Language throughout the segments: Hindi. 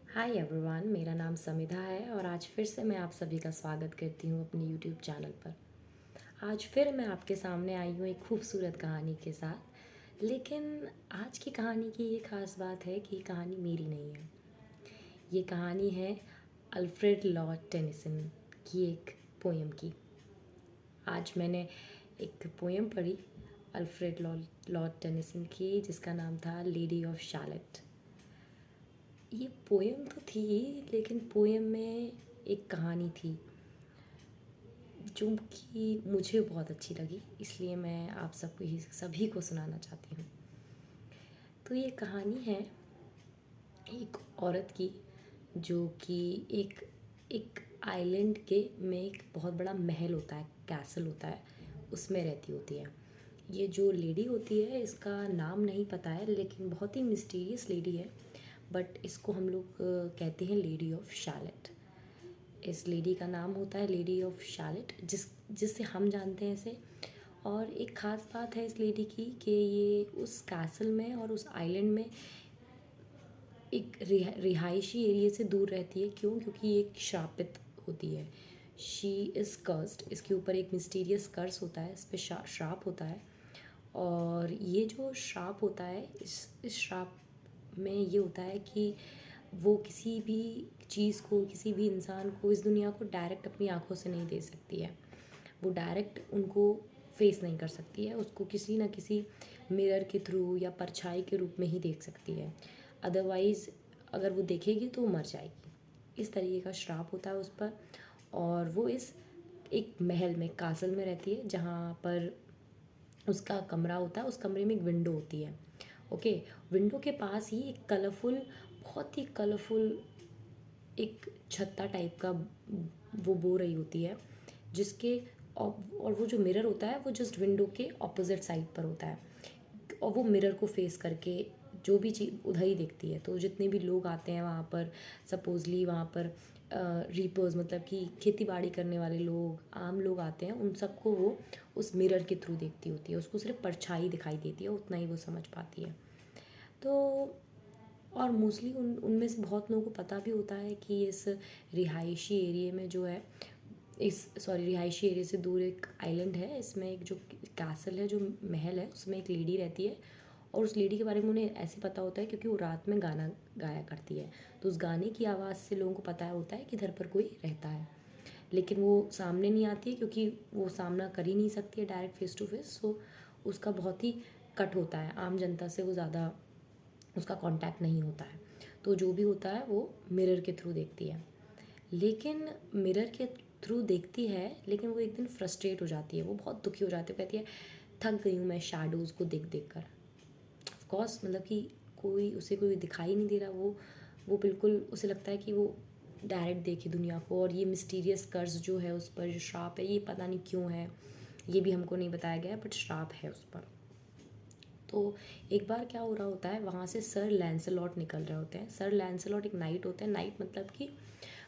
हाय एवरीवन, मेरा नाम समिधा है और आज फिर से मैं आप सभी का स्वागत करती हूँ अपने यूट्यूब चैनल पर। आज फिर मैं आपके सामने आई हूँ एक खूबसूरत कहानी के साथ। लेकिन आज की कहानी की ये ख़ास बात है कि ये कहानी मेरी नहीं है। ये कहानी है अल्फ्रेड लॉर्ड टेनिसन की एक पोएम की। आज मैंने एक पोएम पढ़ी अल्फ्रेड लॉर्ड टेनिसन की, जिसका नाम था लेडी ऑफ शार्लेट। ये पोएम तो थी, लेकिन पोएम में एक कहानी थी जो कि मुझे बहुत अच्छी लगी, इसलिए मैं आप सबको ही सभी को सुनाना चाहती हूँ। तो ये कहानी है एक औरत की जो कि एक एक आइलैंड के में एक बहुत बड़ा महल होता है, कैसल होता है, उसमें रहती होती है। ये जो लेडी होती है इसका नाम नहीं पता है, लेकिन बहुत ही मिस्टीरियस लेडी है। बट इसको हम लोग कहते हैं लेडी ऑफ शार्लेट। इस लेडी का नाम होता है लेडी ऑफ शार्लेट, जिससे हम जानते हैं इसे। और एक ख़ास बात है इस लेडी की कि ये उस कैसल में और उस आइलैंड में एक रिहायशी एरिया से दूर रहती है। क्यों? क्योंकि ये एक श्रापित होती है। She is cursed. इसके ऊपर एक मिस्टीरियस कर्स होता है, इस पर श्राप होता है। और ये जो श्राप होता है, इस श्राप में ये होता है कि वो किसी भी चीज़ को, किसी भी इंसान को, इस दुनिया को डायरेक्ट अपनी आँखों से नहीं दे सकती है। वो डायरेक्ट उनको फेस नहीं कर सकती है, उसको किसी ना किसी मिरर के थ्रू या परछाई के रूप में ही देख सकती है। अदरवाइज़ अगर वो देखेगी तो वो मर जाएगी। इस तरीके का श्राप होता है उस पर। और वो इस एक महल में, कासल में रहती है, जहाँ पर उसका कमरा होता है। उस कमरे में एक विंडो होती है। ओके। विंडो के पास ही एक कलरफुल, बहुत ही कलरफुल एक छत्ता टाइप का वो बो रही होती है, जिसके और वो जो मिरर होता है वो जस्ट विंडो के ऑपोजिट साइड पर होता है। और वो मिरर को फेस करके जो भी चीज़ उधर ही देखती है। तो जितने भी लोग आते हैं वहाँ पर, सपोजली वहाँ पर रीपर्स, मतलब कि खेती बाड़ी करने वाले लोग, आम लोग आते हैं, उन सबको वो उस मिरर के थ्रू देखती होती है। उसको सिर्फ परछाई दिखाई देती है, उतना ही वो समझ पाती है। तो और मोस्टली उनमें से बहुत लोगों को पता भी होता है कि इस रिहायशी एरिया में जो है, रिहायशी एरिया से दूर एक आइलैंड है। इसमें एक जो कैसल है, जो महल है, उसमें एक लेडी रहती है। और उस लेडी के बारे में उन्हें ऐसे पता होता है क्योंकि वो रात में गाना गाया करती है। तो उस गाने की आवाज़ से लोगों को पता होता है कि इधर पर कोई रहता है। लेकिन वो सामने नहीं आती है क्योंकि वो सामना कर ही नहीं सकती है डायरेक्ट फेस टू फेस। सो उसका बहुत ही कट होता है, आम जनता से वो ज़्यादा उसका कांटेक्ट नहीं होता है। तो जो भी होता है वो मिरर के थ्रू देखती है। लेकिन मिरर के थ्रू देखती है, लेकिन वो एक दिन फ्रस्ट्रेट हो जाती है, वो बहुत दुखी हो जाती है। कहती है, थक गई हूँ मैं शैडोज़ को देख देख कर। ऑफकोर्स, मतलब कि कोई दिखाई नहीं दे रहा। वो बिल्कुल, उसे लगता है कि वो डायरेक्ट देखे दुनिया को। और ये मिस्टीरियस कर्ज जो है उस पर, जो श्राप है, ये पता नहीं क्यों है, ये भी हमको नहीं बताया गया, बट श्राप है उस पर। तो एक बार क्या हो रहा होता है, वहाँ से सर लैंसलॉट निकल रहे होते हैं। सर लैंसलॉट एक नाइट होते हैं। नाइट मतलब कि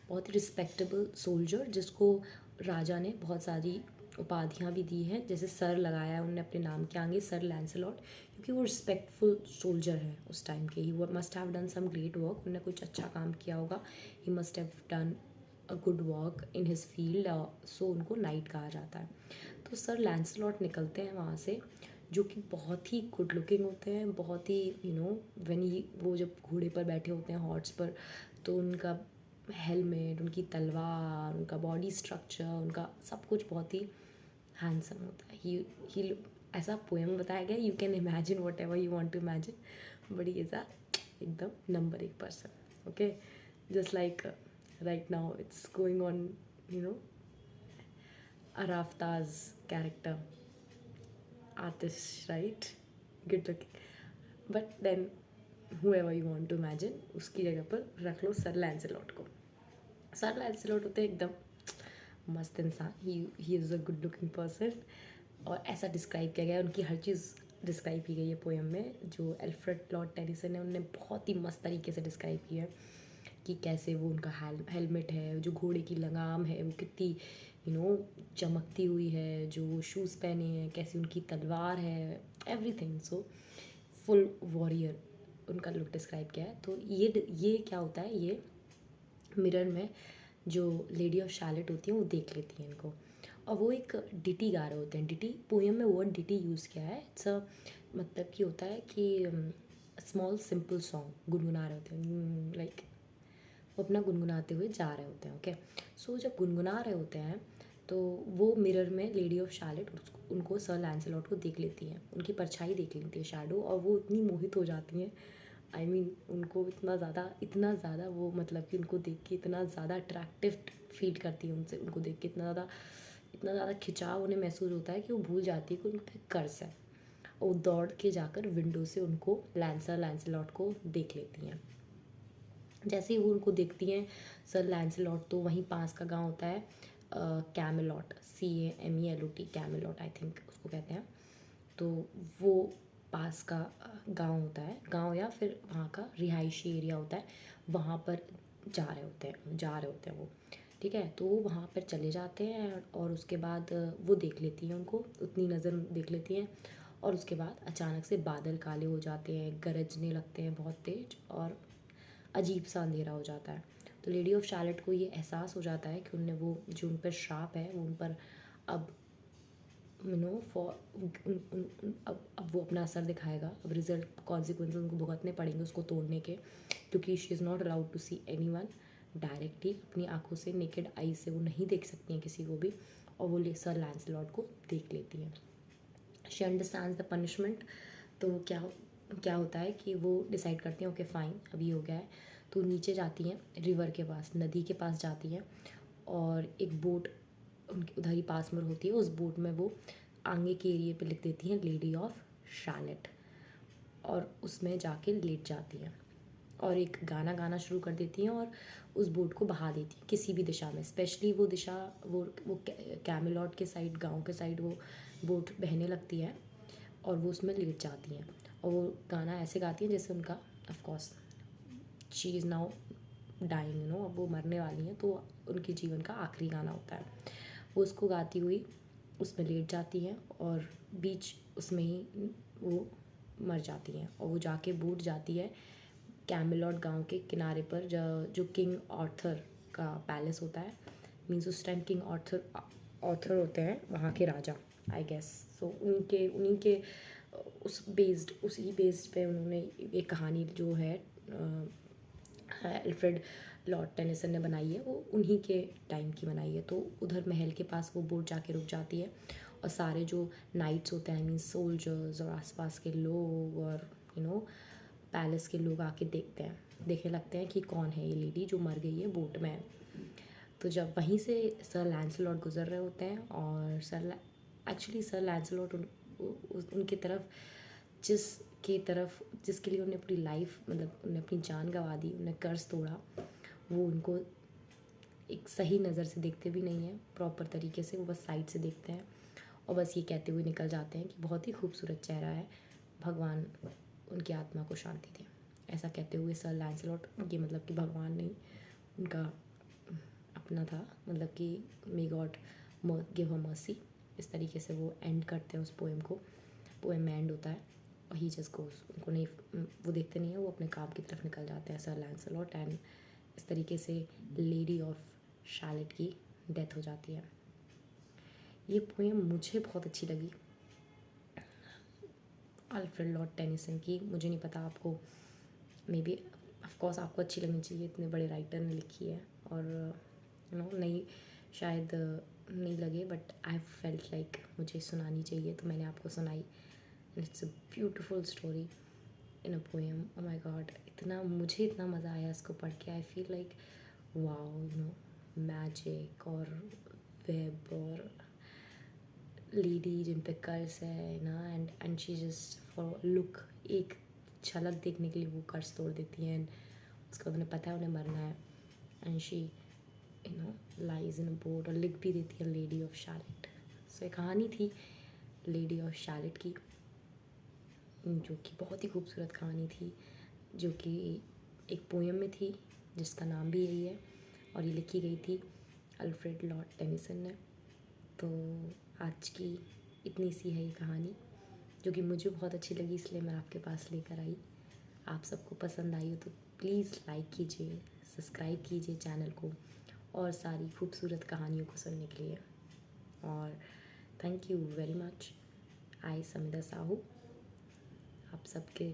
बहुत ही रिस्पेक्टेबल सोल्जर, जिसको राजा ने बहुत सारी उपाधियाँ भी दी हैं, जैसे सर लगाया है उन्होंने अपने नाम के आगे, सर लैंसलॉट, क्योंकि वो रिस्पेक्टफुल सोल्जर है उस टाइम के। ही वो must have done some great work, उन्होंने कुछ अच्छा काम किया होगा। He must have done a good work in his field. So उनको नाइट कहा जाता है। तो सर लैंसलॉट निकलते हैं वहाँ से, जो कि बहुत ही गुड लुकिंग होते हैं, बहुत ही व्हेन ही वो जब घोड़े पर बैठे होते हैं, हॉर्स पर, तो उनका हेलमेट, उनकी तलवार, उनका बॉडी स्ट्रक्चर, उनका सब कुछ बहुत ही हैंडसम होता है। ही ऐसा पोएम में बताया गया, you can imagine whatever you want to imagine, but he is a एकदम नंबर एक person. Okay. Just like right now it's going on, you know Arafta's character, artist, right? Good looking. But then whoever you want to imagine, उसकी जगह पर रख लो सर लैंसलॉट को। सर लैंसलॉट होते एकदम मस्त इंसान। ही is a good looking person. और ऐसा डिस्क्राइब किया गया है, उनकी हर चीज़ डिस्क्राइब की गई है पोएम में। जो एल्फ्रेड लॉर्ड टेनिसन है, उन्होंने बहुत ही मस्त तरीके से डिस्क्राइब किया है कि कैसे वो उनका हेलमेट है, जो घोड़े की लगाम है वो कितनी चमकती हुई है, जो शूज़ पहने हैं, कैसी उनकी तलवार है, एवरीथिंग। सो फुल वॉरियर उनका लुक डिस्क्राइब किया है। तो ये क्या होता है, ये मिरर में जो लेडी ऑफ शैलेट होती हैं वो देख लेती हैं इनको, और वो एक डिटी गा रहे होते हैं। डिटी पोएम में वर्ड डिटी यूज़ किया है। इट्स अ मतलब कि होता है कि स्मॉल सिंपल सॉन्ग गुनगुना रहे होते हैं, लाइक वो अपना गुनगुनाते हुए जा रहे होते हैं। ओके, सो जब गुनगुना रहे होते हैं तो वो मिरर में लेडी ऑफ शैलेट उनको सर लैंसलॉट को देख लेती हैं, उनकी परछाई देख लेती है, शैडो, और वो इतनी मोहित हो जाती हैं। आई मीन उनको इतना ज़्यादा वो मतलब कि उनको देख के इतना ज़्यादा अट्रैक्टिव फील करती है, उनसे उनको देख के इतना ज़्यादा खिंचाव उन्हें महसूस होता है कि वो भूल जाती है कि उन पर कर्ज है, और वो दौड़ के जाकर विंडो से उनको लैंसलॉट को देख लेती हैं। जैसे ही वो उनको देखती हैं, सर लैंसलॉट तो वहीं पास का गांव होता है कैमेलॉट, CAMELOT, कैमेलॉट आई थिंक उसको कहते हैं। तो वो पास का गांव होता है, गांव या फिर वहाँ का रिहायशी एरिया होता है, वहाँ पर जा रहे होते हैं वो। ठीक है, तो वो वहाँ पर चले जाते हैं, और उसके बाद वो देख लेती हैं उनको, उतनी नज़र देख लेती हैं, और उसके बाद अचानक से बादल काले हो जाते हैं, गरजने लगते हैं बहुत तेज, और अजीब सा अंधेरा हो जाता है। तो लेडी ऑफ शैलेट को ये एहसास हो जाता है कि उनने वो जो उन पर श्राप है वो उन पर अब अब वो अपना असर दिखाएगा, अब रिजल्ट कॉन्सिक्वेंसेस उनको भुगतने पड़ेंगे उसको तोड़ने के, क्योंकि she is not allowed to see anyone directly, अपनी आंखों से नेकेड आई से वो नहीं देख सकती हैं किसी को भी, और वो सर लैंसलॉट को देख लेती हैं। She understands the punishment. तो क्या होता है कि वो डिसाइड करती हैं ओके फाइन अभी हो गया है, तो नीचे जाती हैं, रिवर के पास, नदी के पास जाती हैं, और एक बोट उनके उधर ही पास में होती है, उस बोट में वो आगे के एरिए पे लिख देती हैं लेडी ऑफ शैलेट, और उसमें जाके लेट जाती हैं, और एक गाना गाना शुरू कर देती हैं, और उस बोट को बहा देती हैं किसी भी दिशा में, स्पेशली वो दिशा वो कैमेलॉट के साइड, गांव के साइड वो बोट बहने लगती है, और वो उसमें लेट जाती हैं, और वो गाना ऐसे गाती हैं जैसे उनका of course she is now dying, अब वो मरने वाली हैं, तो उनके जीवन का आखिरी गाना होता है। वो उसको गाती हुई उसमें लेट जाती हैं, और बीच उसमें ही वो मर जाती हैं, और वो जाके बूट जाती है कैमेलॉट गांव के किनारे पर, जो किंग आर्थर का पैलेस होता है, मीन्स उस टाइम किंग आर्थर होते हैं वहाँ के राजा आई गेस। सो उन्हीं के उसी बेस्ड पे उन्होंने ये कहानी जो है अल्फ्रेड लॉर्ड टेनिसन ने बनाई है, वो उन्हीं के टाइम की बनाई है। तो उधर महल के पास वो बोट जाके रुक जाती है, और सारे जो नाइट्स होते हैं, आई मीन सोल्जर्स और आसपास के लोग और पैलेस के लोग आके देखने लगते हैं कि कौन है ये लेडी जो मर गई है बोट में। तो जब वहीं से सर लैंसलॉट गुजर रहे होते हैं, और सर लैंसलॉट उनकी तरफ जिसके लिए उन्हें अपनी लाइफ मतलब उन्हें अपनी जान गंवा दी, उन्हें कर्ज तोड़ा, वो उनको एक सही नज़र से देखते भी नहीं हैं प्रॉपर तरीके से, वो बस साइड से देखते हैं, और बस ये कहते हुए निकल जाते हैं कि बहुत ही खूबसूरत चेहरा है, भगवान उनकी आत्मा को शांति दे। ऐसा कहते हुए सर लैंसलॉट, ये मतलब कि भगवान नहीं, उनका अपना था, मतलब कि may God give her mercy, इस तरीके से वो एंड करते हैं उस पोएम में एंड होता है, और ही जस्ट गोस, उनको नहीं, वो देखते नहीं है, वो अपने काम की तरफ निकल जाते हैं सर लैंसलॉट, एंड इस तरीके से लेडी ऑफ शैलेट की डेथ हो जाती है। ये पोएम मुझे बहुत अच्छी लगी अल्फ्रेड लॉर्ड टेनिसन की। मुझे नहीं पता आपको, मे बी ऑफकोर्स आपको अच्छी लगनी चाहिए, इतने बड़े राइटर ने लिखी है, और नहीं शायद नहीं लगे, बट आई फेल्ट लाइक मुझे सुनानी चाहिए, तो मैंने आपको सुनाई। It's a beautiful story in a poem. Oh my God, मुझे इतना मज़ा आया इसको पढ़ के। I feel like wow, magic और वेब और लेडी जिन पे कर्ज है ना, and she just for look, एक झलक देखने के लिए वो कर्ज तोड़ देती हैं, एंड उसके बाद उन्हें पता है उन्हें मरना है, and she lies in a boat, और लिख भी देती है लेडी ऑफ शैलेट। सो एक कहानी थी लेडी ऑफ शैलेट की, जो कि बहुत ही खूबसूरत कहानी थी, जो कि एक पोएम में थी जिसका नाम भी यही है, और ये लिखी गई थी अल्फ्रेड लॉर्ड टेनिसन ने। तो आज की इतनी सी है ये कहानी, जो कि मुझे बहुत अच्छी लगी, इसलिए मैं आपके पास लेकर आई। आप सबको पसंद आई हो तो प्लीज़ लाइक कीजिए, सब्सक्राइब कीजिए चैनल को और सारी खूबसूरत कहानियों को सुनने के लिए। और थैंक यू वेरी मच। आई समिधा साहू आप सबके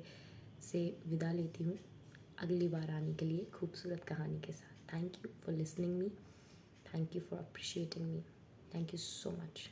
से विदा लेती हूँ अगली बार आने के लिए खूबसूरत कहानी के साथ। Thank you for listening me, thank you for appreciating me, thank you so much.